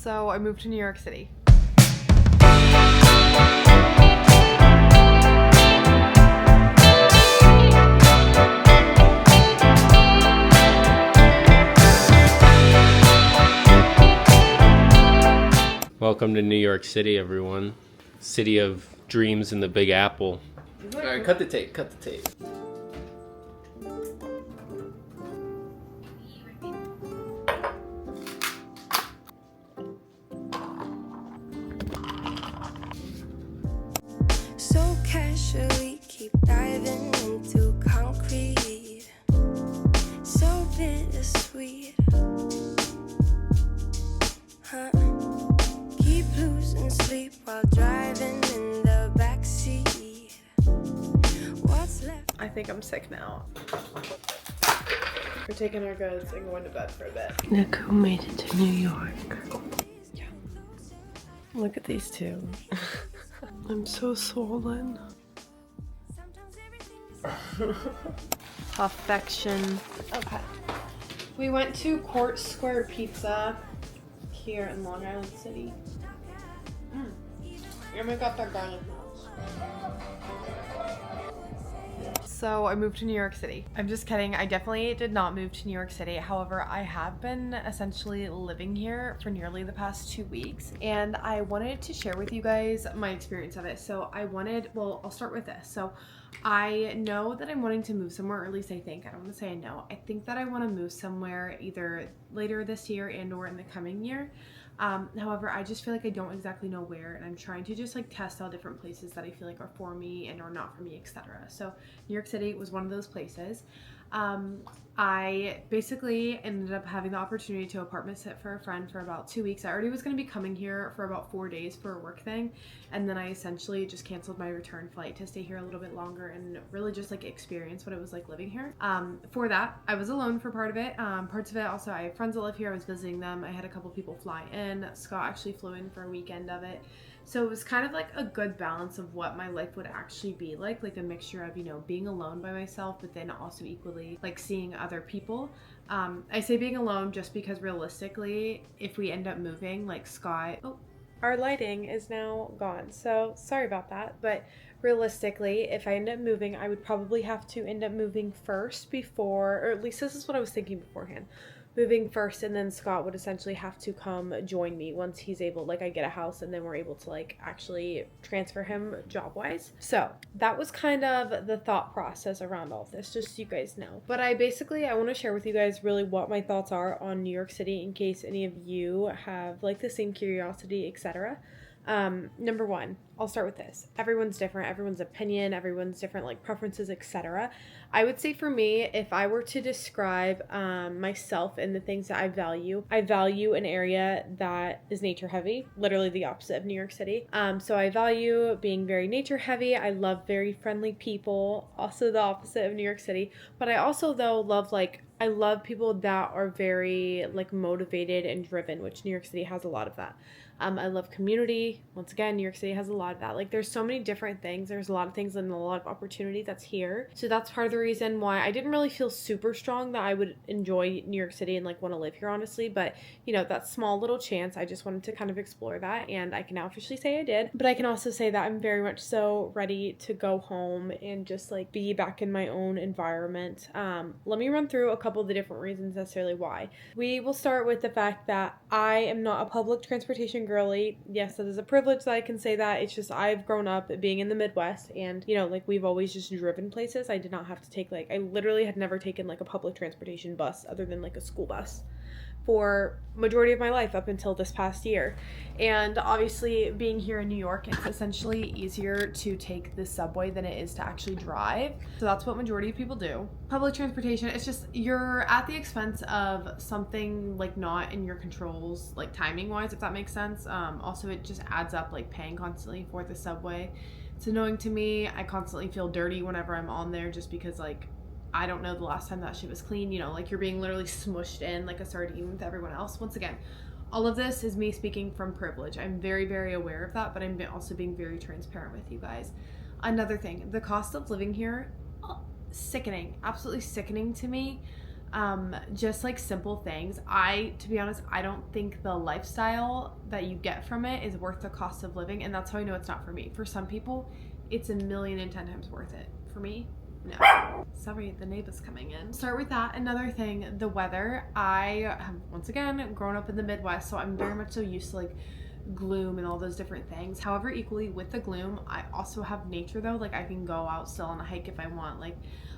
So I moved to New York City. Welcome to New York City, everyone. City of dreams in the Big Apple. All right, cut the tape. So casually keep diving into concrete. So bittersweet. Huh? Keep losing sleep while driving in the backseat. What's left? I think I'm sick now. We're taking our goods and going to bed for a bit. Look who made it to New York. Look at these two. I'm so swollen. Perfection. Okay. We went to Court Square Pizza here in Long Island City. And we got their garlic knots. So I moved to New York City. I'm just kidding. I definitely did not move to New York City. However, I have been essentially living here for nearly the past 2 weeks, and I wanted to share with you guys my experience of it. So I'll start with this. So I know that I'm wanting to move somewhere, or at least I think. I don't want to say I know. I think that I want to move somewhere either later this year and or in the coming year. However, I just feel like I don't exactly know where, and I'm trying to just like test out different places that I feel like are for me and are not for me, etc. So New York City was one of those places. I basically ended up having the opportunity to apartment sit for a friend for about 2 weeks. I already was going to be coming here for about 4 days for a work thing, and then I essentially just canceled my return flight to stay here a little bit longer and really just like experience what it was like living here. For that, I was alone for part of it. Parts of it also, I have friends that live here. I was visiting them. I had a couple people fly in. Scott actually flew in for a weekend of it. So it was kind of like a good balance of what my life would actually be like a mixture of, being alone by myself, but then also equally like seeing other people. I say being alone just because realistically, if we end up moving, like Scott, our lighting is now gone. So sorry about that. But realistically, if I end up moving, I would probably have to end up moving first before, or at least this is what I was thinking beforehand. Moving first, and then Scott would essentially have to come join me once he's able, I get a house and then we're able to actually transfer him job wise. So that was kind of the thought process around all of this, just so you guys know. But I want to share with you guys really what my thoughts are on New York City in case any of you have the same curiosity, etc. Number one, I'll start with this. Everyone's different, everyone's opinion, everyone's different preferences, etc. I would say for me, if I were to describe myself and the things that I value an area that is nature heavy, literally the opposite of New York City. So I value being very nature heavy. I love very friendly people, also the opposite of New York City. But I also though love I love people that are very motivated and driven, which New York City has a lot of that. I love community. Once again, New York City has a lot of that. There's so many different things. There's a lot of things and a lot of opportunity that's here. So that's part of the reason why I didn't really feel super strong that I would enjoy New York City and want to live here, honestly. But, that small little chance, I just wanted to kind of explore that. And I can now officially say I did. But I can also say that I'm very much so ready to go home and just be back in my own environment. Let me run through a couple of the different reasons necessarily why. We will start with the fact that I am not a public transportation girly. Yes, that is a privilege that I can say that. It's just I've grown up being in the Midwest and, we've always just driven places. I did not have to take I literally had never taken a public transportation bus other than a school bus for majority of my life up until this past year. And obviously being here in New York, it's essentially easier to take the subway than it is to actually drive. So that's what majority of people do. Public transportation, it's just you're at the expense of something not in your controls, timing wise, if that makes sense. Also it just adds up paying constantly for the subway. It's annoying to me. I constantly feel dirty whenever I'm on there just because I don't know the last time that shit was clean, you're being literally smushed in like a sardine with everyone else. Once again, all of this is me speaking from privilege. I'm very, very aware of that, but I'm also being very transparent with you guys. Another thing, the cost of living here, sickening, absolutely sickening to me. Just like simple things. To be honest, I don't think the lifestyle that you get from it is worth the cost of living, and that's how I know it's not for me. For some people, it's 1,000,010 times worth it. For me, no. Sorry, the neighbor's coming in. Start with that. Another thing, the weather. I have, once again, grown up in the Midwest, so I'm very much so used to like gloom and all those different things. However, equally with the gloom, I also have nature though. Like I can go out still on a hike if I want. Like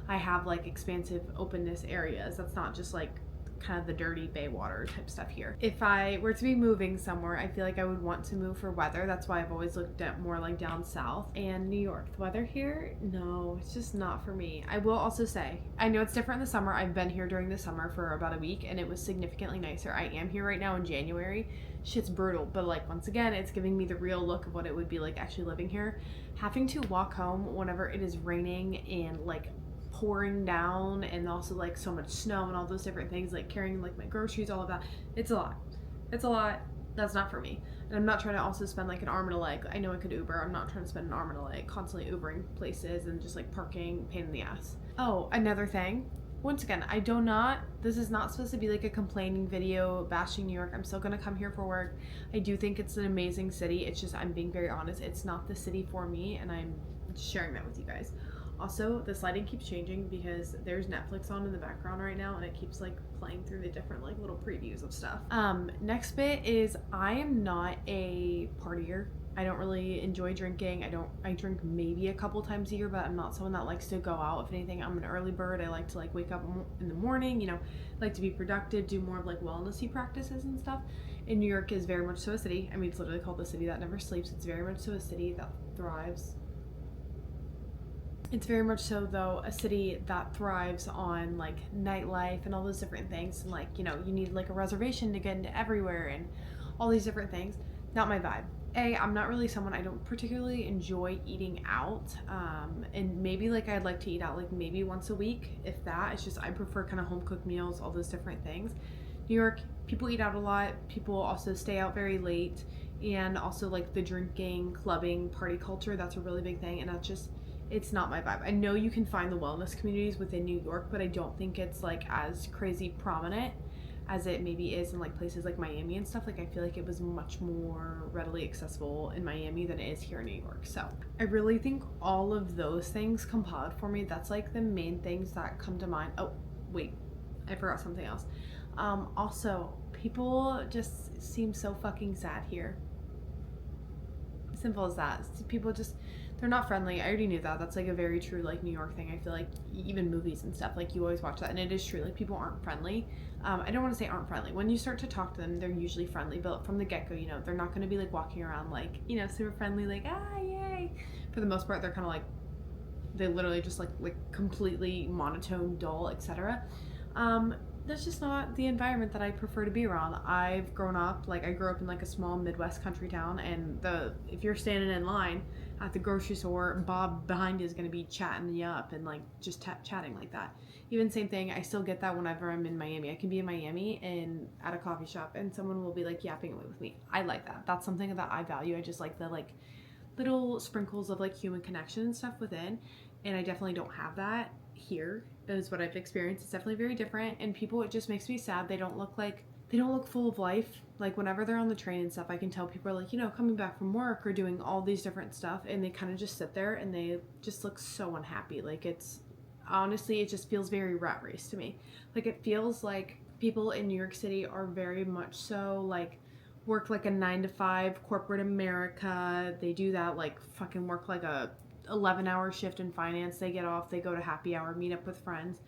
I have like expansive openness areas. That's not just like kind of the dirty Baywater type stuff here. If I were to be moving somewhere, I feel like I would want to move for weather. That's why I've always looked at more like down south. And New York, the weather here, no, it's just not for me. I will also say, I know it's different in the summer. I've been here during the summer for about a week and it was significantly nicer. I am here right now in January. Shit's brutal, but like once again, it's giving me the real look of what it would be like actually living here. Having to walk home whenever it is raining and like pouring down, and also like so much snow and all those different things, like carrying like my groceries, all of that, it's a lot. That's not for me. And I'm not trying to also spend like an arm and a leg. I know I could Uber. I'm not trying to spend an arm and a leg constantly Ubering places and just like parking, pain in the ass. Oh, another thing, once again, this is not supposed to be like a complaining video bashing New York. I'm still gonna come here for work. I do think it's an amazing city. It's just, I'm being very honest, it's not the city for me, and I'm sharing that with you guys. Also, this lighting keeps changing because there's Netflix on in the background right now and it keeps like playing through the different like little previews of stuff. Next bit is I am not a partier. I don't really enjoy drinking. I drink maybe a couple times a year, but I'm not someone that likes to go out. If anything, I'm an early bird. I like to like wake up in the morning, like to be productive, do more of like wellnessy practices and stuff. And New York is very much so a city. I mean, it's literally called the city that never sleeps. It's very much so a city that thrives. It's very much so, though, a city that thrives on, like, nightlife and all those different things. And, like, you need, like, a reservation to get into everywhere and all these different things. Not my vibe. I'm not really someone, I don't particularly enjoy eating out. And maybe, like, I'd like to eat out, like, maybe once a week, if that. It's just, I prefer kind of home-cooked meals, all those different things. New York, people eat out a lot. People also stay out very late. And also, like, the drinking, clubbing, party culture, that's a really big thing. And that's just... it's not my vibe. I know you can find the wellness communities within New York, but I don't think it's like as crazy prominent as it maybe is in like places like Miami and stuff. Like I feel like it was much more readily accessible in Miami than it is here in New York. So I really think all of those things compiled for me. That's like the main things that come to mind. Oh, wait, I forgot something else. Also, people just seem so fucking sad here. Simple as that. People just... they're not friendly. I already knew that. That's like a very true like New York thing. I feel like even movies and stuff, like you always watch that and it is true. Like people aren't friendly. I don't want to say aren't friendly. When you start to talk to them, they're usually friendly, but from the get-go, they're not going to be like walking around like, super friendly, like, yay. For the most part, they're kind of like, they literally just like completely monotone, dull, etc. That's just not the environment that I prefer to be around. I've grown up, like I grew up in like a small Midwest country town, and if you're standing in line at the grocery store, Bob behind you is going to be chatting you up and like just chatting like that. Even same thing, I still get that whenever I'm in Miami. I can be in Miami and at a coffee shop and someone will be like yapping away with me. I like that. That's something that I value. I just like the like little sprinkles of like human connection and stuff within, and I definitely don't have that here. Is what I've experienced. It's definitely very different, and people, it just makes me sad. They don't look full of life. Like whenever they're on the train and stuff, I can tell people are like, coming back from work or doing all these different stuff, and they kind of just sit there and they just look so unhappy. Like it's honestly, it just feels very rat race to me. Like it feels like people in New York City are very much so like work like a 9-to-5 corporate America. They do that, like fucking work like a 11-hour shift in finance. They get off, they go to happy hour, meet up with friends,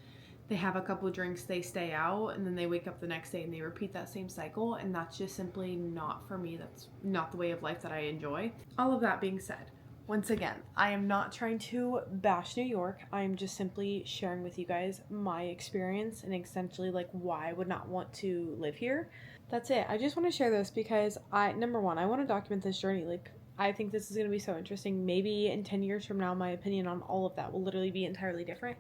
they have a couple of drinks, they stay out, and then they wake up the next day and they repeat that same cycle, and that's just simply not for me. That's not the way of life that I enjoy. All of that being said, once again, I am not trying to bash New York. I am just simply sharing with you guys my experience and essentially like why I would not want to live here. That's it. I just want to share this because number one, I want to document this journey. Like I think this is going to be so interesting. Maybe in 10 years from now, my opinion on all of that will literally be entirely different.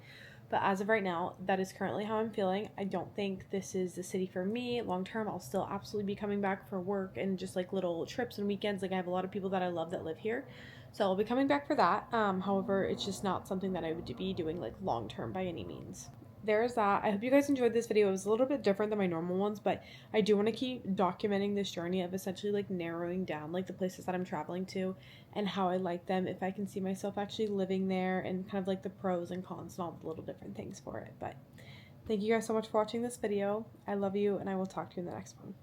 But as of right now, that is currently how I'm feeling. I don't think this is the city for me. Long term, I'll still absolutely be coming back for work and just like little trips and weekends. Like I have a lot of people that I love that live here. So I'll be coming back for that. However, it's just not something that I would be doing like long term by any means. there's that. I hope you guys enjoyed this video. It was a little bit different than my normal ones, but I do want to keep documenting this journey of essentially like narrowing down like the places that I'm traveling to and how I like them, if I can see myself actually living there, and kind of like the pros and cons and all the little different things for it. But thank you guys so much for watching this video. I love you, and I will talk to you in the next one.